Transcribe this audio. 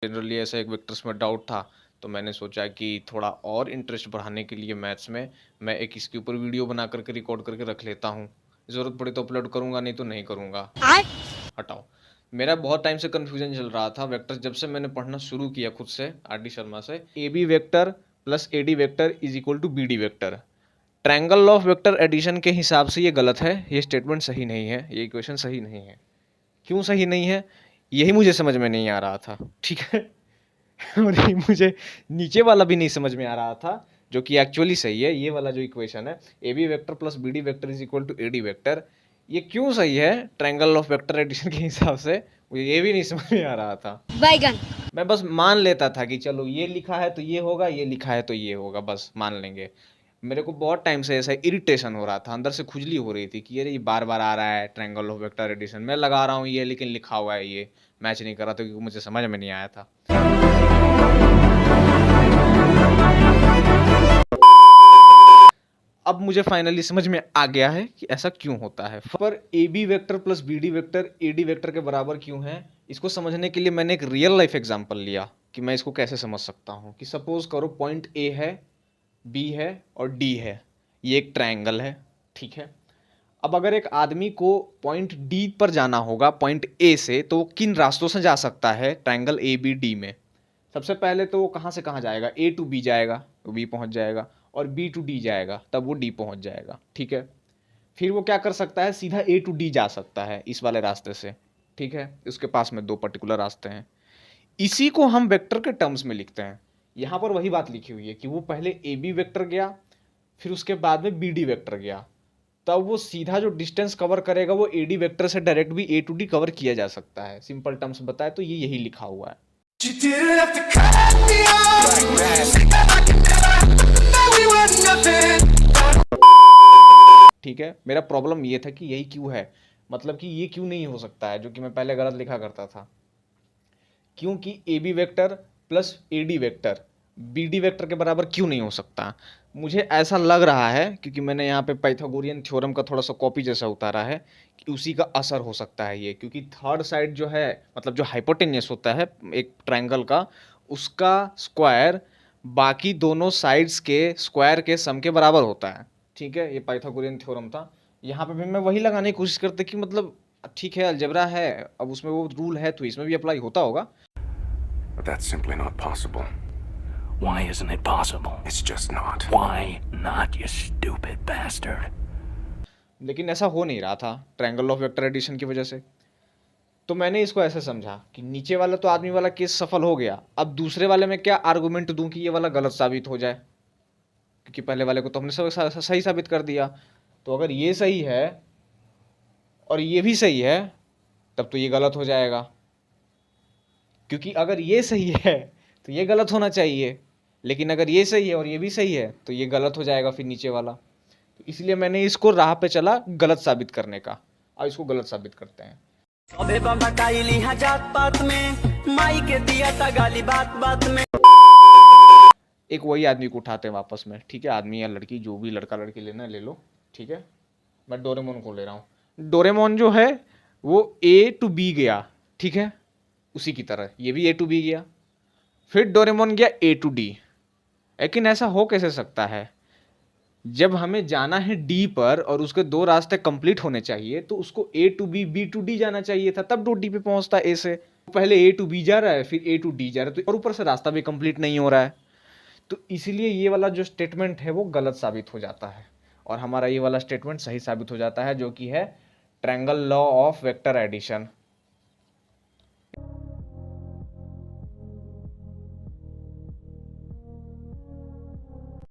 Generally ऐसा एक vectors में डाउट था, तो मैंने सोचा कि थोड़ा और इंटरेस्ट बढ़ाने के लिए मैथ्स में मैं एक इसके ऊपर वीडियो बना करके रिकॉर्ड करके रख लेता हूँ। ज़रूरत पड़ी तो अपलोड करूँगा, नहीं तो नहीं करूँगा। हटाओ। मेरा बहुत टाइम से कन्फ्यूजन चल रहा था वेक्टर्स, जब से मैंने पढ़ना शुरू किया खुद से आर.डी. शर्मा से। A B vector plus A D vector is equal to B D vector. Triangle law of vector addition के हिसाब से ये गलत है, ये स्टेटमेंट सही नहीं है, ये इक्वेशन सही नहीं है। क्यों सही नहीं है, यही मुझे समझ में नहीं आ रहा था, ठीक है। और ये मुझे नीचे वाला भी नहीं समझ में आ रहा था, जो कि एक्चुअली सही है। ये वाला जो इक्वेशन है, A B vector plus B D vector is equal to A D vector, ये क्यों सही है ट्रायंगल ऑफ वेक्टर एडिशन के हिसाब से, मुझे ये भी नहीं समझ में आ रहा था। बैगन। मैं बस मान लेता था कि चलो ये लिखा है तो ये होगा, ये लिखा है तो ये होगा, बस मान लेंगे। मेरे को बहुत टाइम से ऐसा इरिटेशन हो रहा था, अंदर से खुजली हो रही थी कि अरे ये बार बार आ रहा है ट्रायंगल ऑफ वेक्टर एडिशन, मैं लगा रहा हूँ ये, लेकिन लिखा हुआ है ये, मैच नहीं कर रहा था क्योंकि मुझे समझ में नहीं आया था। अब मुझे फाइनली समझ में आ गया है कि ऐसा क्यों होता है। पर A B vector plus B D vector A D vector के बराबर क्यों है, इसको समझने के लिए मैंने एक रियल लाइफ एग्जांपल लिया कि मैं इसको कैसे समझ सकता हूँ। कि सपोज करो पॉइंट ए है, बी है और डी है, ये एक ट्रायंगल है, ठीक है। अब अगर एक आदमी को पॉइंट डी पर जाना होगा पॉइंट ए से, तो वो किन रास्तों से जा सकता है ट्रायंगल ए बी डी में। सबसे पहले तो वो कहाँ से कहाँ जाएगा, ए टू बी जाएगा तो बी पहुँच जाएगा, और बी टू डी जाएगा तब वो डी पहुँच जाएगा, ठीक है। फिर वो क्या कर सकता है, सीधा ए टू डी जा सकता है इस वाले रास्ते से, ठीक है। उसके पास में दो पर्टिकुलर रास्ते हैं, इसी को हम वेक्टर के टर्म्स में लिखते हैं। यहाँ पर वही बात लिखी हुई है कि वो पहले ए बी वेक्टर गया, फिर उसके बाद में बी डी वेक्टर गया, तब वो सीधा जो डिस्टेंस कवर करेगा वो ए डी वेक्टर से डायरेक्ट भी ए टू डी कवर किया जा सकता है। सिंपल टर्म्स बताए तो ये यही लिखा हुआ है। ठीक है, मेरा प्रॉब्लम ये था कि यही क्यों है, मतलब कि ये क्यों नहीं हो सकता है, जो कि मैं पहले गलत लिखा करता था। क्योंकि A B vector plus A D vector B D vector के बराबर क्यों नहीं हो सकता। मुझे ऐसा लग रहा है क्योंकि मैंने यहाँ पे पाइथागोरियन थ्योरम का थोड़ा सा कॉपी जैसा उतारा है कि उसी का असर हो सकता है ये। क्योंकि थर्ड साइड जो है, मतलब जो हाइपोटेनियस होता है एक ट्रायंगल का, उसका स्क्वायर बाकी दोनों साइड्स के स्क्वायर के सम के बराबर होता है, ठीक है। ये पाइथागोरियन थ्योरम था। यहाँ पे भी मैं वही लगाने की कोशिश करते कि मतलब ठीक है अलजेब्रा है, अब उसमें वो रूल है तो इसमें भी अप्लाई होता होगा। But that's simply not possible. Why isn't it possible? It's just not. Why not, you stupid bastard? लेकिन ऐसा हो नहीं रहा था ट्रायंगल ऑफ वेक्टर एडिशन की वजह से। तो मैंने इसको ऐसे समझा कि नीचे वाला तो आदमी वाला केस सफल हो गया, अब दूसरे वाले में क्या आर्गुमेंट दूं कि ये वाला गलत साबित हो जाए, क्योंकि पहले वाले को तो हमने सही साबित कर दिया। तो अगर ये सही है और ये भी सही है तब तो ये गलत हो जाएगा, क्योंकि अगर ये सही है तो ये गलत होना चाहिए, लेकिन अगर ये सही है और ये भी सही है तो ये गलत हो जाएगा फिर नीचे वाला। तो इसलिए मैंने इसको राह पे चला गलत साबित करने का। अब इसको गलत साबित करते हैं। एक वही आदमी को उठाते हैं वापस में, ठीक है। आदमी या लड़की, जो भी लड़का लड़की लेना ले लो, ठीक है। मैं डोरेमोन को ले रहा हूँ। डोरेमोन जो है वो ए टू बी गया, ठीक है, उसी की तरह ये भी ए टू बी गया, फिर डोरेमोन गया ए टू डी। लेकिन ऐसा हो कैसे सकता है, जब हमें जाना है डी पर और उसके दो रास्ते कंप्लीट होने चाहिए तो उसको a to b, b to d जाना चाहिए था, तब डी पे पहुंचता ए से। पहले ए टू बी जा रहा है, फिर ए टू डी जा रहा है, तो और ऊपर से रास्ता भी कंप्लीट नहीं हो रहा है। तो इसीलिए ये वाला जो स्टेटमेंट है वो गलत साबित हो जाता है, और हमारा ये वाला स्टेटमेंट सही साबित हो जाता है, जो कि है triangle law of vector addition.